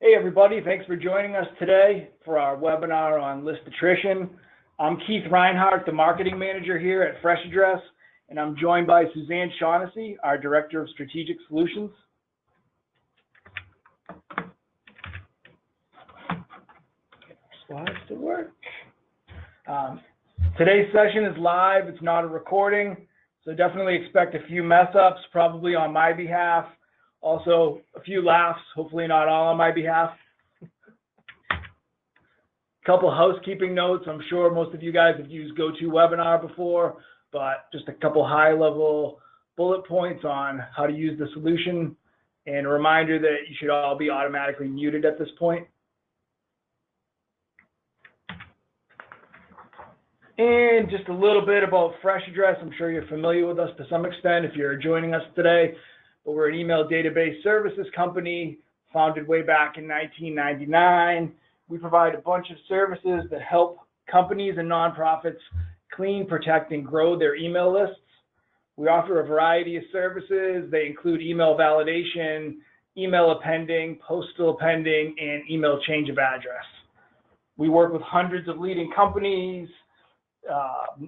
Hey everybody, thanks for joining us today for our webinar on list attrition. I'm Keith Reinhardt, the marketing manager here at Fresh Address, and I'm joined by Suzanne Shaughnessy, our Director of Strategic Solutions. Get our slides to work. Today's session is live, it's not a recording, so definitely expect a few mess ups, probably on my behalf. Also, a few laughs, hopefully not all on my behalf. Couple housekeeping notes. I'm sure most of you guys have used GoToWebinar before, but just a couple high-level bullet points on how to use the solution, and a reminder that you should all be automatically muted at this point. And just a little bit about Fresh Address. I'm sure you're familiar with us to some extent if you're joining us today. But we're an email database services company founded way back in 1999. We provide a bunch of services that help companies and nonprofits clean, protect, and grow their email lists. We offer a variety of services. They include email validation, email appending, postal appending, and email change of address. We work with hundreds of leading companies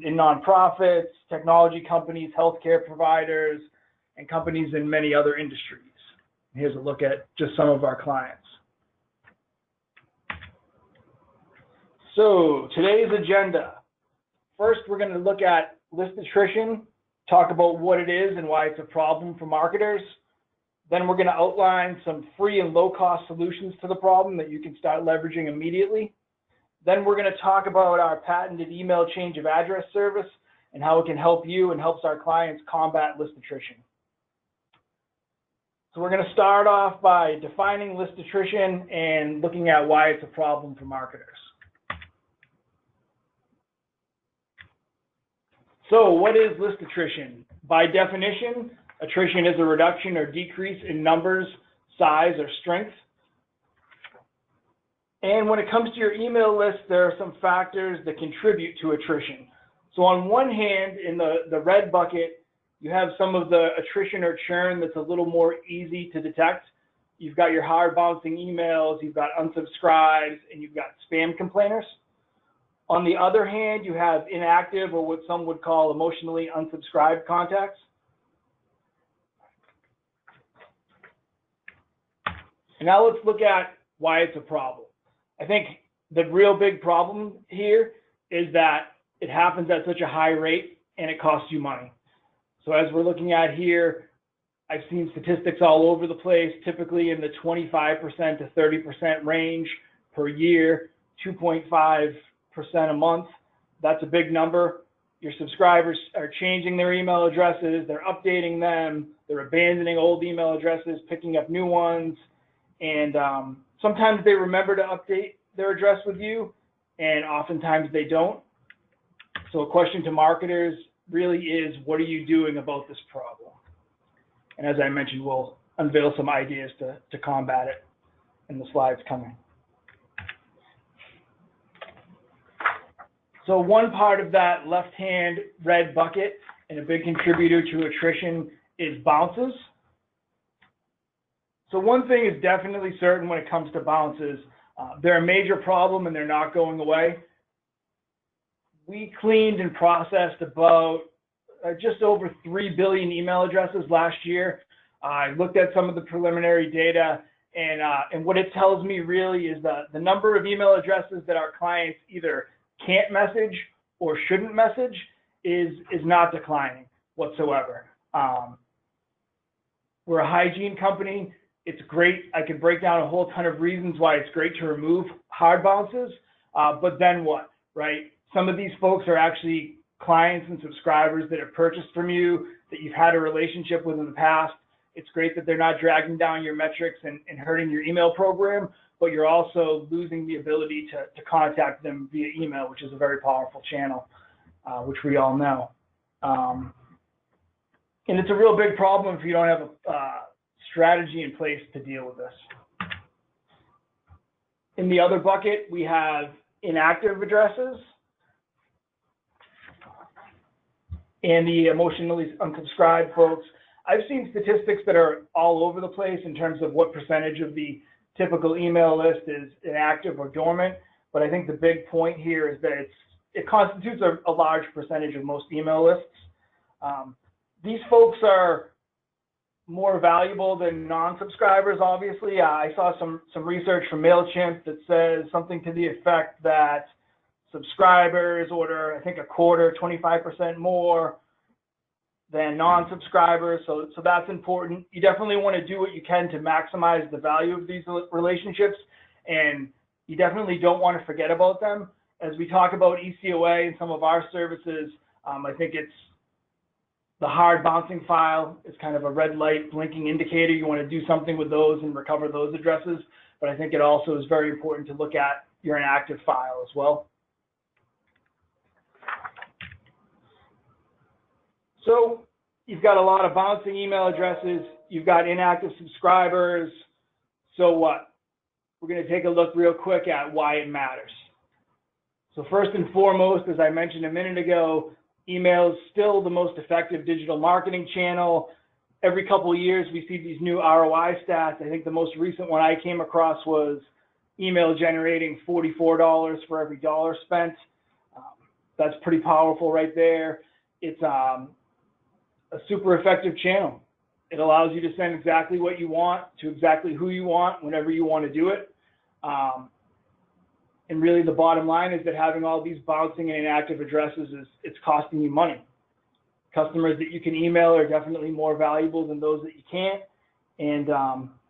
in nonprofits, technology companies, healthcare providers, and companies in many other industries. Here's a look at just some of our clients. So today's agenda. First, we're going to look at list attrition, talk about what it is and why it's a problem for marketers. Then we're going to outline some free and low-cost solutions to the problem that you can start leveraging immediately. Then we're going to talk about our patented email change of address service and how it can help you and helps our clients combat list attrition. So we're going to start off by defining list attrition and looking at why it's a problem for marketers. So what is list attrition? By definition, attrition is a reduction or decrease in numbers, size, or strength. And when it comes to your email list, there are some factors that contribute to attrition. So on one hand, in the red bucket, you have some of the attrition or churn that's a little more easy to detect. You've got your hard bouncing emails, you've got unsubscribes, and you've got spam complainers. On the other hand, you have inactive, or what some would call emotionally unsubscribed contacts. And now let's look at why it's a problem. I think the real big problem here is that it happens at such a high rate and it costs you money. So as we're looking at here, I've seen statistics all over the place, typically in the 25% to 30% range per year, 2.5% a month. That's a big number. Your subscribers are changing their email addresses, they're updating them, they're abandoning old email addresses, picking up new ones, and sometimes they remember to update their address with you, and oftentimes they don't. So a question to marketers really is, what are you doing about this problem? And as I mentioned, we'll unveil some ideas to combat it in the slides coming. So one part of that left-hand red bucket and a big contributor to attrition is bounces. So one thing is definitely certain when it comes to bounces. They're a major problem and they're not going away. We cleaned and processed about just over 3 billion email addresses last year. I looked at some of the preliminary data, and what it tells me really is that the number of email addresses that our clients either can't message or shouldn't message is not declining whatsoever. We're a hygiene company. It's great. I could break down a whole ton of reasons why it's great to remove hard bounces, but then what, right? Some of these folks are actually clients and subscribers that have purchased from you, that you've had a relationship with in the past. It's great that they're not dragging down your metrics and hurting your email program, but you're also losing the ability to contact them via email, which is a very powerful channel, which we all know. And it's a real big problem if you don't have a strategy in place to deal with this. In the other bucket, we have inactive addresses and the emotionally unsubscribed folks. I've seen statistics that are all over the place in terms of what percentage of the typical email list is inactive or dormant, but I think the big point here is that it constitutes a large percentage of most email lists. These folks are more valuable than non-subscribers, obviously. I saw some research from MailChimp that says something to the effect that subscribers order, I think, a quarter, 25% more than non-subscribers, so that's important. You definitely want to do what you can to maximize the value of these relationships, and you definitely don't want to forget about them. As we talk about ECOA and some of our services, I think it's the hard bouncing file is kind of a red light blinking indicator. You want to do something with those and recover those addresses, but I think it also is very important to look at your inactive file as well. So you've got a lot of bouncing email addresses, you've got inactive subscribers, so what? We're going to take a look real quick at why it matters. So first and foremost, as I mentioned a minute ago, email is still the most effective digital marketing channel. Every couple of years we see these new ROI stats. I think the most recent one I came across was email generating $44 for every dollar spent. That's pretty powerful right there. It's a super effective channel. It allows you to send exactly what you want to exactly who you want whenever you want to do it. And really the bottom line is that having all these bouncing and inactive addresses it's costing you money. Customers that you can email are definitely more valuable than those that you can't, and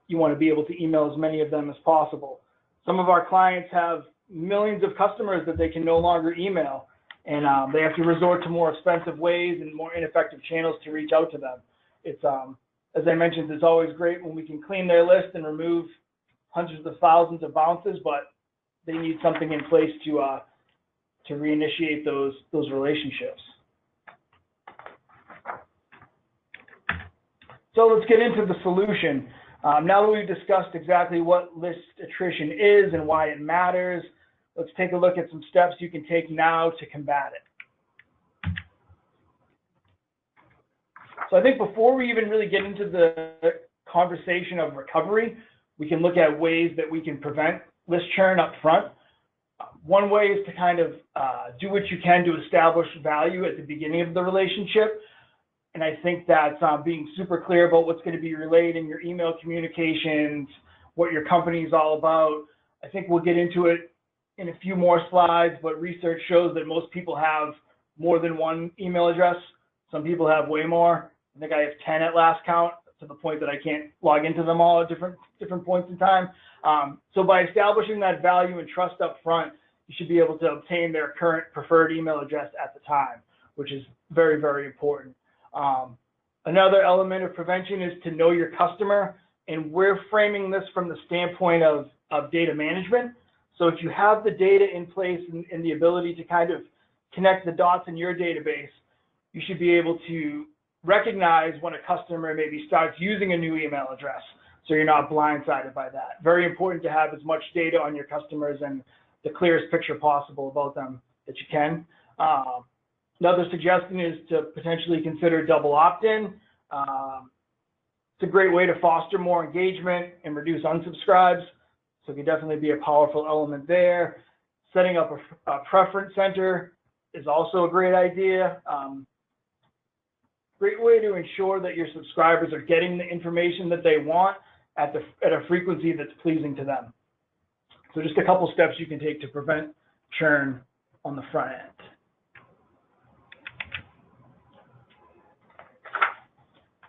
you want to be able to email as many of them as possible. Some of our clients have millions of customers that they can no longer email, and they have to resort to more expensive ways and more ineffective channels to reach out to them. It's, as I mentioned, it's always great when we can clean their list and remove hundreds of thousands of bounces, but they need something in place to reinitiate those relationships. So let's get into the solution. Now that we've discussed exactly what list attrition is and why it matters, let's take a look at some steps you can take now to combat it. So I think before we even really get into the conversation of recovery, we can look at ways that we can prevent list churn up front. One way is to kind of do what you can to establish value at the beginning of the relationship. And I think that's being super clear about what's going to be relayed in your email communications, what your company is all about. I think we'll get into it in a few more slides, but research shows that most people have more than one email address. Some people have way more. I think I have 10 at last count, to the point that I can't log into them all at different points in time. So by establishing that value and trust up front, you should be able to obtain their current preferred email address at the time, which is very, very important. Another element of prevention is to know your customer, and we're framing this from the standpoint of data management. So if you have the data in place and the ability to kind of connect the dots in your database, you should be able to recognize when a customer maybe starts using a new email address, so you're not blindsided by that. Very important to have as much data on your customers and the clearest picture possible about them that you can. Another suggestion is to potentially consider double opt-in. It's a great way to foster more engagement and reduce unsubscribes, so it can definitely be a powerful element there. Setting up a preference center is also a great idea. Great way to ensure that your subscribers are getting the information that they want at a frequency that's pleasing to them. So just a couple steps you can take to prevent churn on the front end.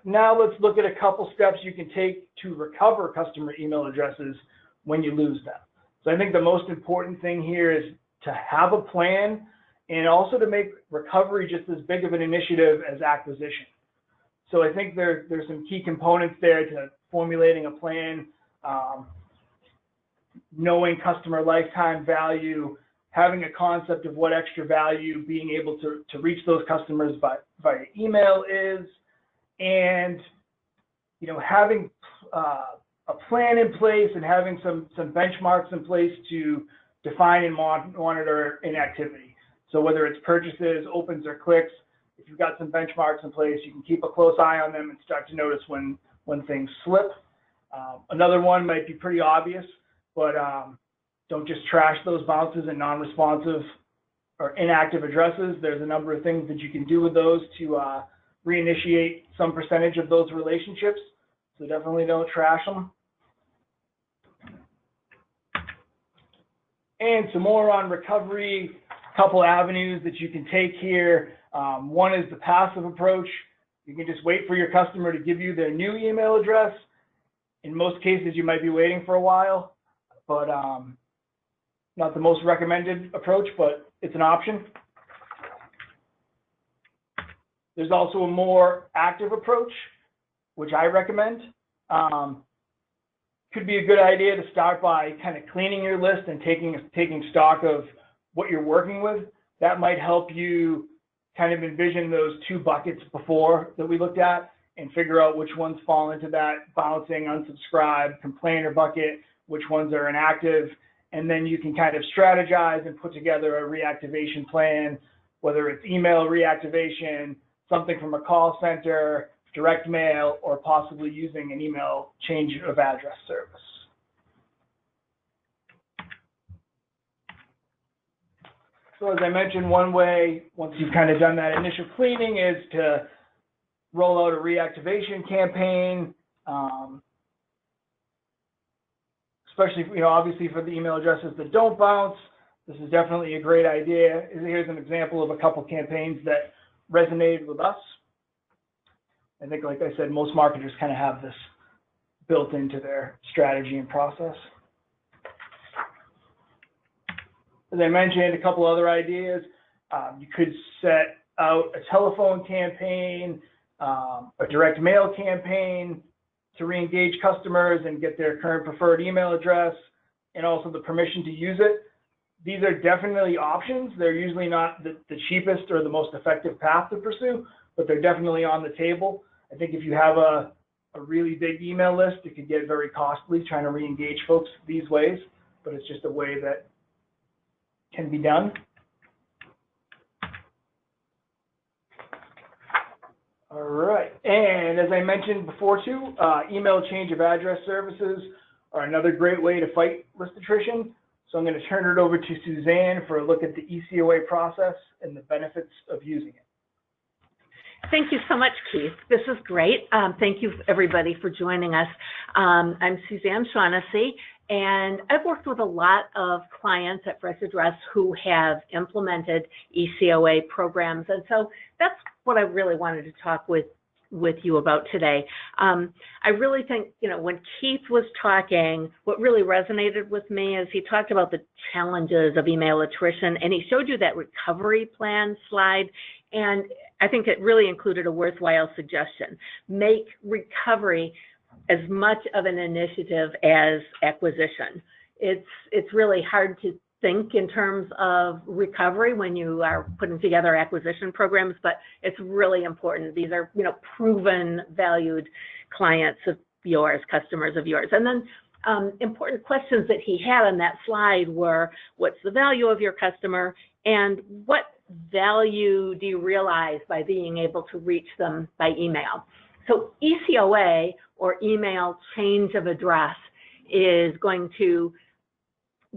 Now let's look at a couple steps you can take to recover customer email addresses when you lose them. So I think the most important thing here is to have a plan, and also to make recovery just as big of an initiative as acquisition. So I think there's some key components there to formulating a plan, knowing customer lifetime value, having a concept of what extra value being able to reach those customers via email is, and having a plan in place and having some benchmarks in place to define and monitor inactivity. So whether it's purchases, opens, or clicks, if you've got some benchmarks in place, you can keep a close eye on them and start to notice when things slip. Another one might be pretty obvious, but don't just trash those bounces and non-responsive or inactive addresses. There's a number of things that you can do with those to reinitiate some percentage of those relationships. So definitely don't trash them. And some more on recovery, a couple avenues that you can take here. One is the passive approach. You can just wait for your customer to give you their new email address. In most cases, you might be waiting for a while, but not the most recommended approach, but it's an option. There's also a more active approach, which I recommend. Could be a good idea to start by kind of cleaning your list and taking stock of what you're working with. That might help you kind of envision those two buckets before that we looked at and figure out which ones fall into that bouncing, unsubscribe, complainer bucket, which ones are inactive. And then you can kind of strategize and put together a reactivation plan, whether it's email reactivation, something from a call center, direct mail, or possibly using an email change of address service. So as I mentioned, one way, once you've kind of done that initial cleaning, is to roll out a reactivation campaign, especially, obviously for the email addresses that don't bounce. This is definitely a great idea. Here's an example of a couple campaigns that resonated with us. I think, like I said, most marketers kind of have this built into their strategy and process. As I mentioned, a couple other ideas. You could set out a telephone campaign, a direct mail campaign to re-engage customers and get their current preferred email address and also the permission to use it. These are definitely options. They're usually not the cheapest or the most effective path to pursue, but they're definitely on the table. I think if you have a really big email list, it could get very costly trying to re-engage folks these ways, but it's just a way that can be done. All right, and as I mentioned before too, email change of address services are another great way to fight list attrition. So I'm going to turn it over to Suzanne for a look at the ECOA process and the benefits of using it. Thank you so much, Keith. This is great. Thank you, everybody, for joining us. I'm Suzanne Shaughnessy, and I've worked with a lot of clients at Fresh Address who have implemented ECOA programs, and so that's what I really wanted to talk with you about today. I really think, when Keith was talking, what really resonated with me is he talked about the challenges of email attrition, and he showed you that recovery plan slide, and I think it really included a worthwhile suggestion. Make recovery as much of an initiative as acquisition. It's really hard to think in terms of recovery when you are putting together acquisition programs, but it's really important. These are, proven, valued clients of yours, customers of yours. And then important questions that he had on that slide were, what's the value of your customer, and what value do you realize by being able to reach them by email? So ECOA, or email change of address, is going to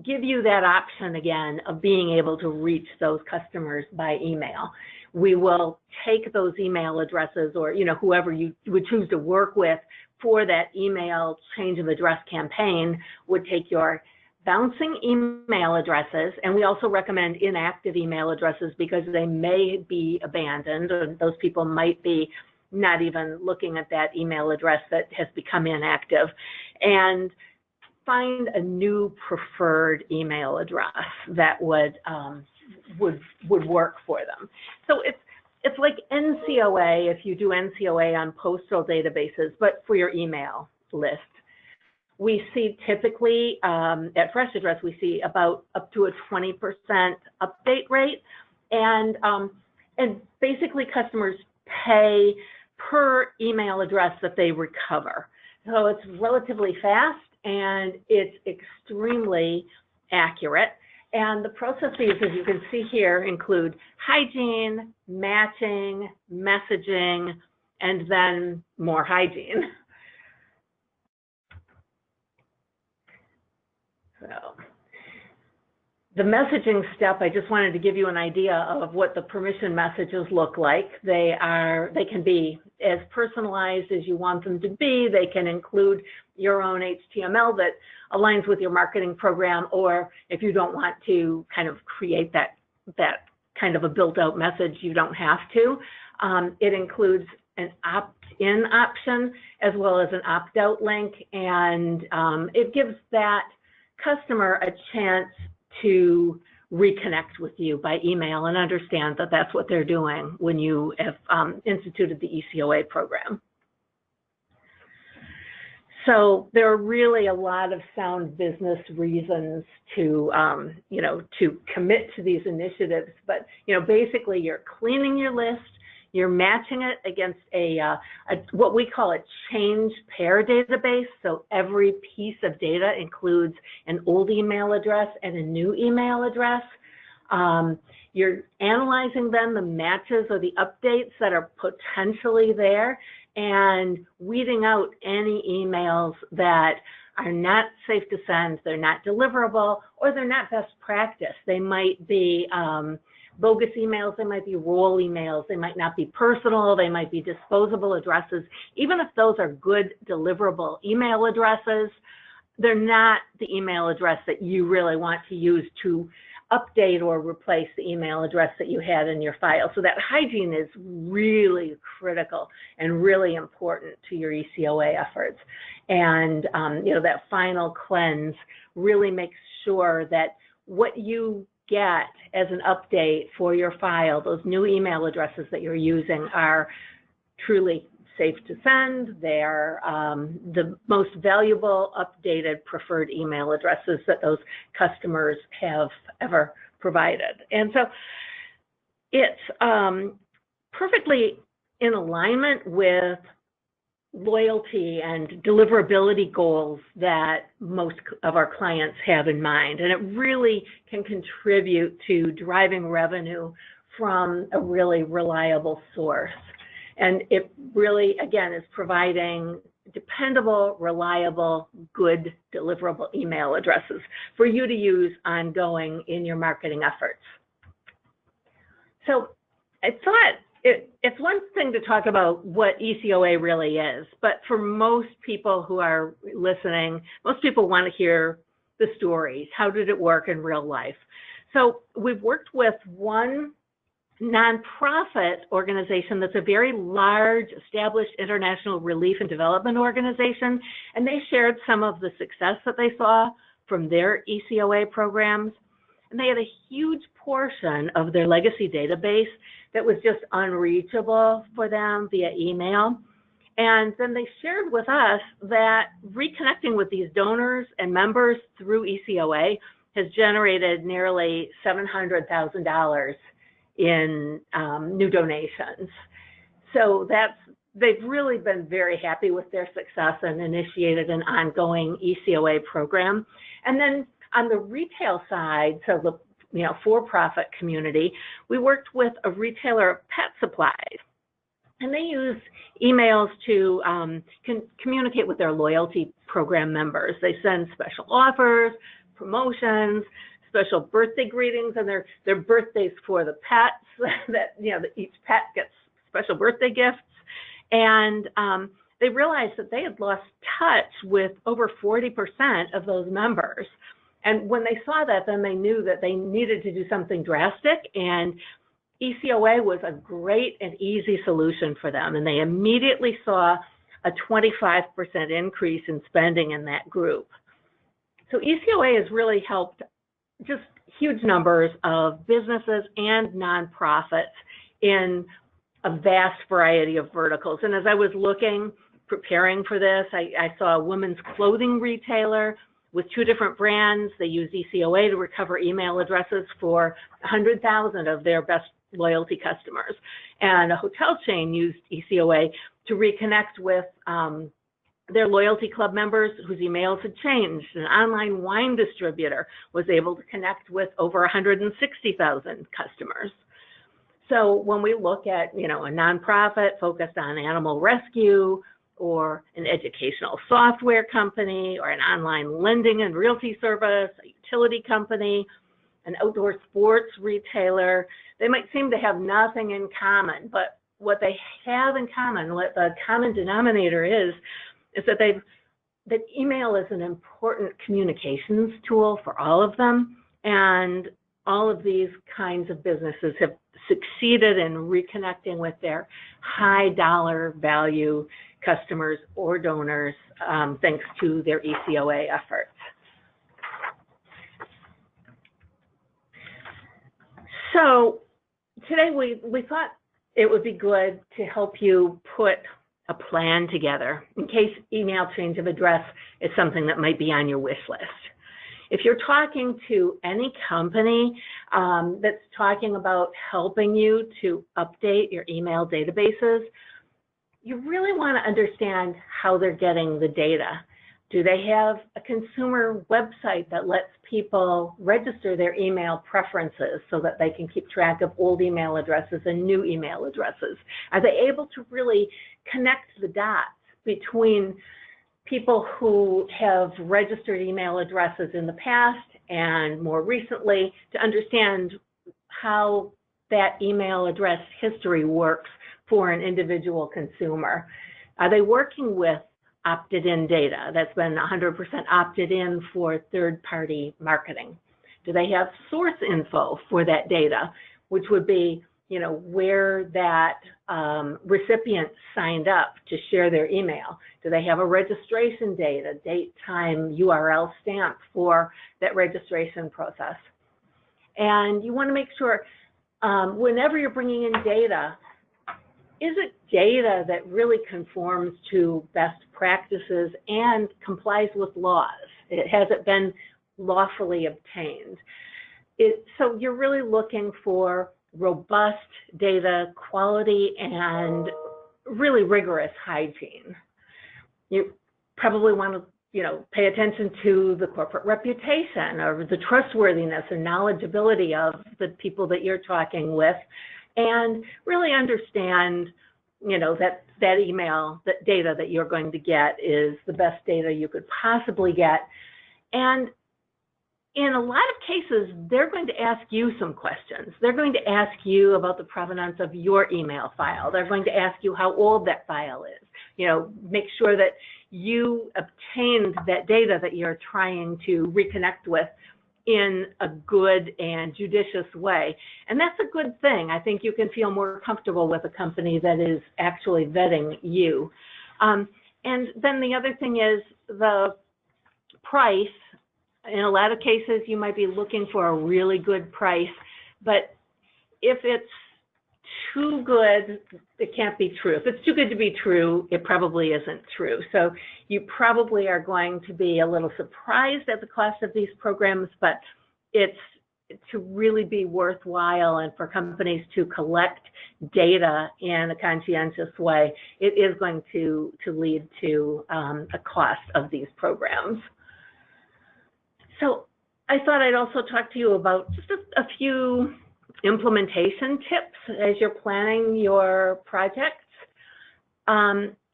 give you that option again of being able to reach those customers by email. We will take those email addresses, or whoever you would choose to work with for that email change of address campaign would take your bouncing email addresses, and we also recommend inactive email addresses because they may be abandoned, or those people might be not even looking at that email address that has become inactive, and find a new preferred email address that would work for them. So it's like NCOA, if you do NCOA on postal databases, but for your email list. We see typically at Fresh Address, we see about up to a 20% update rate, and basically customers pay per email address that they recover. So it's relatively fast and it's extremely accurate. And the processes, as you can see here, include hygiene, matching, messaging, and then more hygiene. So the messaging step, I just wanted to give you an idea of what the permission messages look like. They can be as personalized as you want them to be. They can include your own HTML that aligns with your marketing program, or if you don't want to kind of create that kind of a built-out message, you don't have to. It includes an opt-in option as well as an opt-out link, and it gives that customer a chance to reconnect with you by email and understand that that's what they're doing when you have instituted the ECOA program. So there are really a lot of sound business reasons to, to commit to these initiatives. But, basically you're cleaning your list, you're matching it against what we call a change pair database. So every piece of data includes an old email address and a new email address. You're analyzing then the matches or the updates that are potentially there and weeding out any emails that are not safe to send, they're not deliverable, or they're not best practice. They might be bogus emails, they might be role emails, they might not be personal, they might be disposable addresses. Even if those are good deliverable email addresses, they're not the email address that you really want to use to update or replace the email address that you had in your file. So that hygiene is really critical and really important to your ECOA efforts. And that final cleanse really makes sure that what you get as an update for your file, those new email addresses that you're using, are truly safe to send. They're the most valuable, updated, preferred email addresses that those customers have ever provided. And so it's perfectly in alignment with loyalty and deliverability goals that most of our clients have in mind. And it really can contribute to driving revenue from a really reliable source. And it really, again, is providing dependable, reliable, good, deliverable email addresses for you to use ongoing in your marketing efforts. So I thought it's one thing to talk about what ECOA really is, but for most people who are listening, most people want to hear the stories. How did it work in real life? So we've worked with one nonprofit organization that's a very large, established international relief and development organization, and they shared some of the success that they saw from their ECOA programs. And they had a huge portion of their legacy database that was just unreachable for them via email. And then they shared with us that reconnecting with these donors and members through ECOA has generated nearly $700,000 in new donations. So they've really been very happy with their success and initiated an ongoing ECOA program. And then on the retail side, so the for-profit community, we worked with a retailer of pet supplies, and they use emails to communicate with their loyalty program members. They send special offers, promotions, special birthday greetings, and their birthdays for the pets, that each pet gets special birthday gifts. And they realized that they had lost touch with over 40% of those members. And when they saw that, then they knew that they needed to do something drastic, and ECOA was a great and easy solution for them. And they immediately saw a 25% increase in spending in that group. So ECOA has really helped just huge numbers of businesses and nonprofits in a vast variety of verticals. And as I was preparing for this, I saw a women's clothing retailer with 2 different brands. They use ECOA to recover email addresses for 100,000 of their best loyalty customers. And a hotel chain used ECOA to reconnect with their loyalty club members whose emails had changed. An online wine distributor was able to connect with over 160,000 customers. So when we look at, a nonprofit focused on animal rescue, or an educational software company, or an online lending and realty service, a utility company, an outdoor sports retailer. They might seem to have nothing in common, but what they have in common, what the common denominator is that email is an important communications tool for all of them, and all of these kinds of businesses have succeeded in reconnecting with their high dollar value customers or donors thanks to their ECOA efforts. So today we thought it would be good to help you put a plan together in case email change of address is something that might be on your wish list. If you're talking to any company that's talking about helping you to update your email databases, you really want to understand how they're getting the data. Do they have a consumer website that lets people register their email preferences so that they can keep track of old email addresses and new email addresses? Are they able to really connect the dots between people who have registered email addresses in the past and more recently to understand how that email address history works for an individual consumer? Are they working with opted-in data that's been 100% opted in for third-party marketing? Do they have source info for that data, which would be, where that recipient signed up to share their email? Do they have a registration date, a date, time, URL stamp for that registration process? And you want to make sure whenever you're bringing in data, is it data that really conforms to best practices and complies with laws? Has it been lawfully obtained? So you're really looking for robust data quality and really rigorous hygiene. You probably want to pay attention to the corporate reputation or the trustworthiness and knowledgeability of the people that you're talking with, and really understand, that email, that data that you're going to get is the best data you could possibly get. And in a lot of cases, they're going to ask you some questions. They're going to ask you about the provenance of your email file. They're going to ask you how old that file is. Make sure that you obtained that data that you're trying to reconnect with in a good and judicious way. And that's a good thing. I think you can feel more comfortable with a company that is actually vetting you. And then the other thing is the price. In a lot of cases, you might be looking for a really good price, but if it's too good, it can't be true. If it's too good to be true, it probably isn't true. So you probably are going to be a little surprised at the cost of these programs, but it's to really be worthwhile and for companies to collect data in a conscientious way, it is going to lead to a cost of these programs. So I thought I'd also talk to you about just a few implementation tips as you're planning your projects.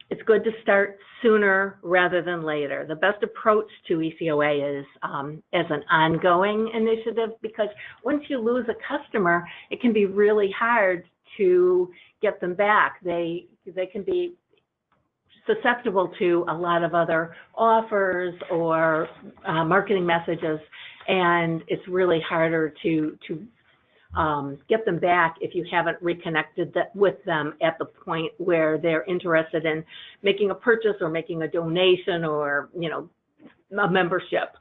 It's good to start sooner rather than later. The best approach to ECOA is as an ongoing initiative, because once you lose a customer, it can be really hard to get them back. They can be susceptible to a lot of other offers or marketing messages, and it's really harder to get them back if you haven't reconnected with them at the point where they're interested in making a purchase or making a donation or a membership.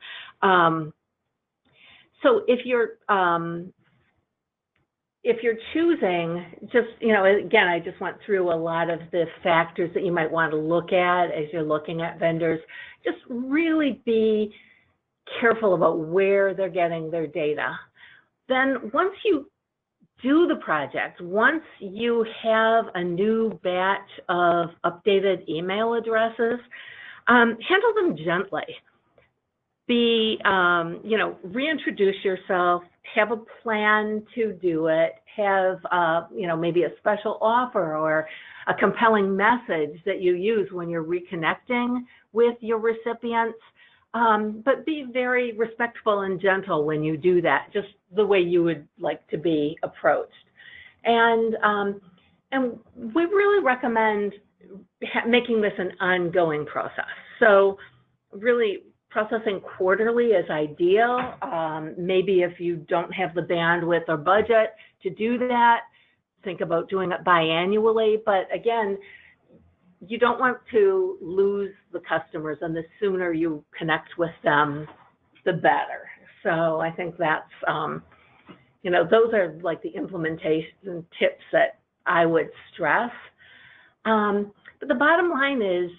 So if you're choosing, just, again, I just went through a lot of the factors that you might want to look at as you're looking at vendors. Just really be careful about where they're getting their data. Then once you do the project, once you have a new batch of updated email addresses, handle them gently. Reintroduce yourself have a plan to do it, have, you know, maybe a special offer or a compelling message that you use when you're reconnecting with your recipients. But be very respectful and gentle when you do that, just the way you would like to be approached. And we really recommend making this an ongoing process. So really processing quarterly is ideal. Maybe if you don't have the bandwidth or budget to do that, think about doing it biannually. But again, you don't want to lose the customers, and the sooner you connect with them, the better. So I think that's, you know, those are like the implementation tips that I would stress. But the bottom line is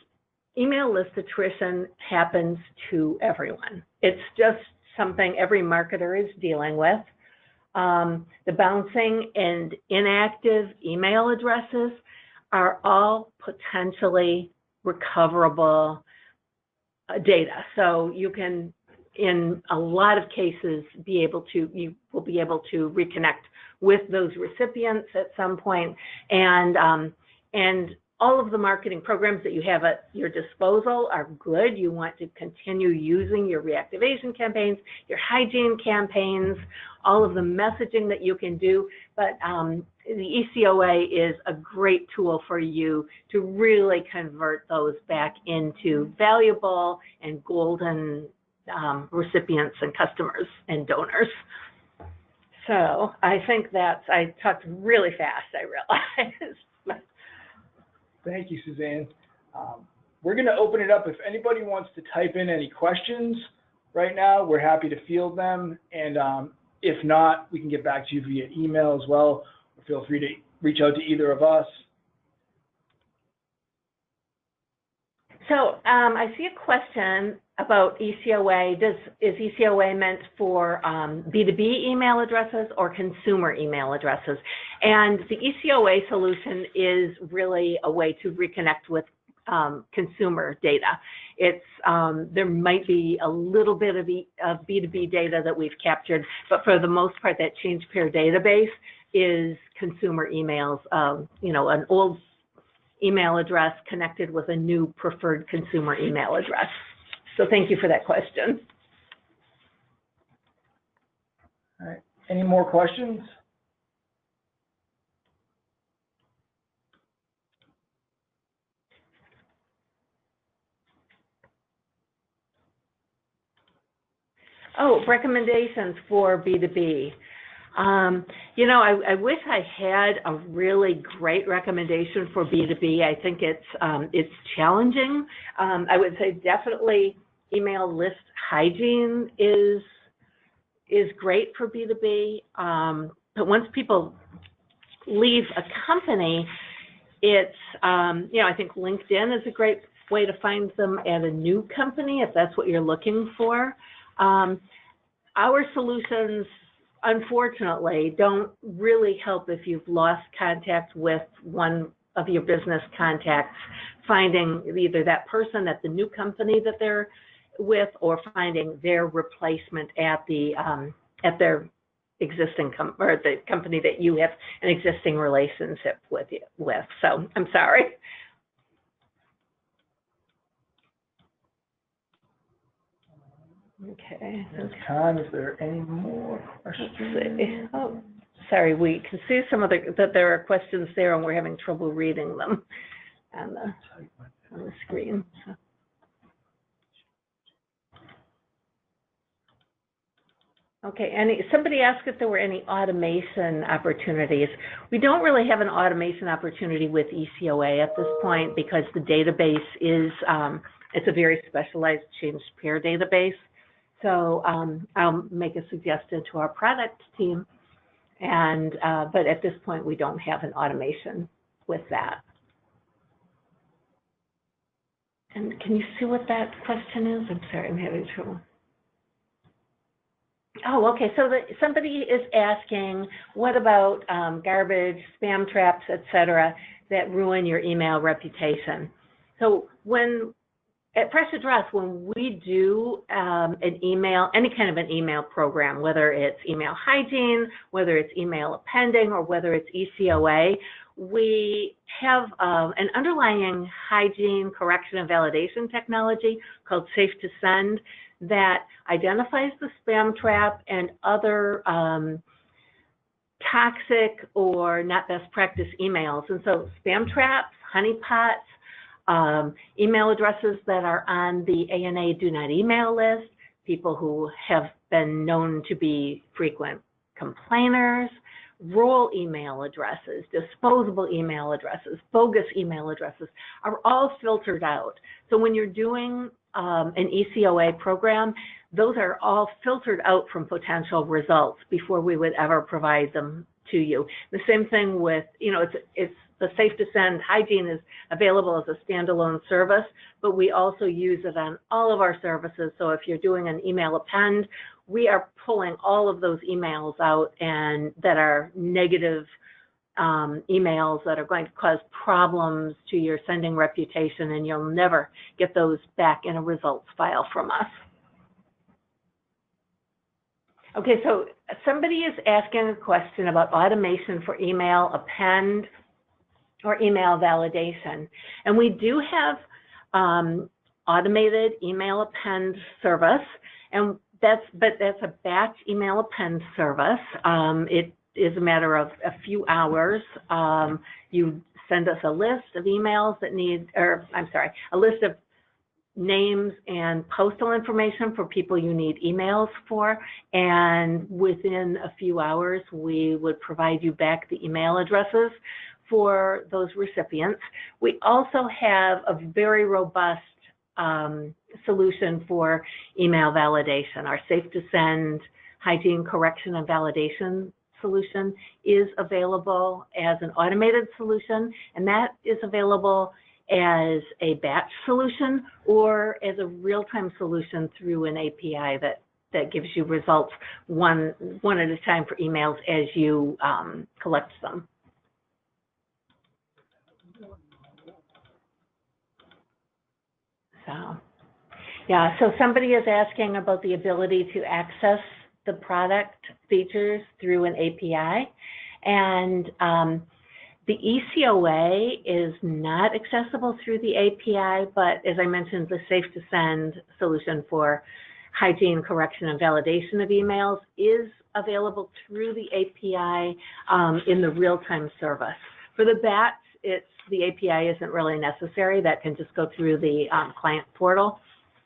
email list attrition happens to everyone. It's just something every marketer is dealing with. The bouncing and inactive email addresses are all potentially recoverable data. So you can, in a lot of cases, you will be able to reconnect with those recipients at some point, and all of the marketing programs that you have at your disposal are good. You want to continue using your reactivation campaigns, your hygiene campaigns, all of the messaging that you can do, but the ECOA is a great tool for you to really convert those back into valuable and golden recipients and customers and donors. So I think I talked really fast, I realize. Thank you, Suzanne. We're going to open it up. If anybody wants to type in any questions right now, we're happy to field them. And if not, we can get back to you via email as well. Feel free to reach out to either of us. So I see a question about ECOA. Is ECOA meant for B2B email addresses or consumer email addresses? And the ECOA solution is really a way to reconnect with consumer data. It's there might be a little bit of B2B data that we've captured, but for the most part, that change pair database is consumer emails, you know, an old email address connected with a new preferred consumer email address. So thank you for that question. All right. Any more questions? Oh, recommendations for B2B. You know, I wish I had a really great recommendation for B2B. I think it's challenging. I would say definitely email list hygiene is great for B2B. But once people leave a company, it's, you know, I think LinkedIn is a great way to find them at a new company if that's what you're looking for. Our solutions, unfortunately, don't really help if you've lost contact with one of your business contacts, finding either that person at the new company that they're with or finding their replacement at their existing or the company that you have an existing relationship with. So I'm sorry. Okay. Time, is there any more questions? Let's see. Oh, sorry, we can see some of that there are questions there, and we're having trouble reading them on the screen. So. Okay, somebody asked if there were any automation opportunities. We don't really have an automation opportunity with ECOA at this point because the database is, it's a very specialized change pair database. So I'll make a suggestion to our product team, but at this point we don't have an automation with that. And can you see what that question is? I'm sorry, I'm having trouble. Oh, okay. So somebody is asking, what about garbage, spam traps, et cetera, that ruin your email reputation? So at Fresh Address, when we do an email, any kind of an email program, whether it's email hygiene, whether it's email appending, or whether it's ECOA, we have an underlying hygiene, correction, and validation technology called Safe to Send that identifies the spam trap and other toxic or not best practice emails. And so spam traps, honeypots, email addresses that are on the ANA do not email list, people who have been known to be frequent complainers, roll email addresses, disposable email addresses, bogus email addresses are all filtered out. So when you're doing an ECOA program, those are all filtered out from potential results before we would ever provide them to you. The same thing with, it's the Safe to Send hygiene is available as a standalone service, but we also use it on all of our services. So if you're doing an email append, we are pulling all of those emails out and that are negative emails that are going to cause problems to your sending reputation, and you'll never get those back in a results file from us. Okay, so somebody is asking a question about automation for email append or email validation. And we do have automated email append service, and that's a batch email append service. It is a matter of a few hours. You send us a list of emails that need, or I'm sorry, a list of names and postal information for people you need emails for, and within a few hours we would provide you back the email addresses for those recipients. We also have a very robust solution for email validation. Our Safe to Send hygiene, correction, and validation solution is available as an automated solution, and that is available as a batch solution or as a real-time solution through an API that gives you results one at a time for emails as you collect them. So, yeah, so somebody is asking about the ability to access the product features through an API, and the ECOA is not accessible through the API, but as I mentioned, the Safe to Send solution for hygiene, correction, and validation of emails is available through the API in the real-time service. For the batch, the API isn't really necessary. That can just go through the client portal,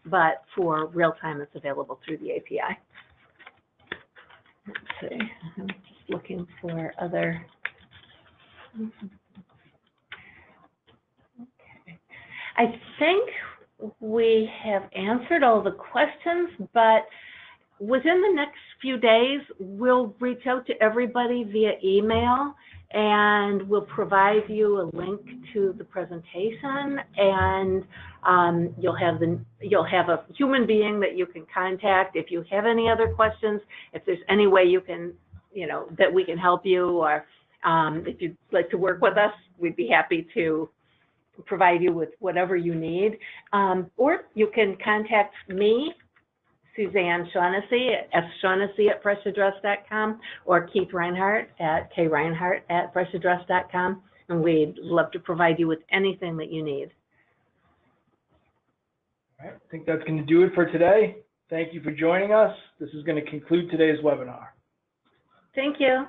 but for real-time, it's available through the API. Let's see, I'm just looking for other. Okay. I think we have answered all the questions, but within the next few days, we'll reach out to everybody via email, and we'll provide you a link to the presentation, and you'll have a human being that you can contact if you have any other questions, if there's any way you can, that we can help you, or if you'd like to work with us, we'd be happy to provide you with whatever you need. Or you can contact me, Suzanne Shaughnessy, shaughnessy@freshaddress.com, or Keith Reinhardt at kreinhardt@freshaddress.com, and we'd love to provide you with anything that you need. All right, I think that's going to do it for today. Thank you for joining us. This is going to conclude today's webinar. Thank you.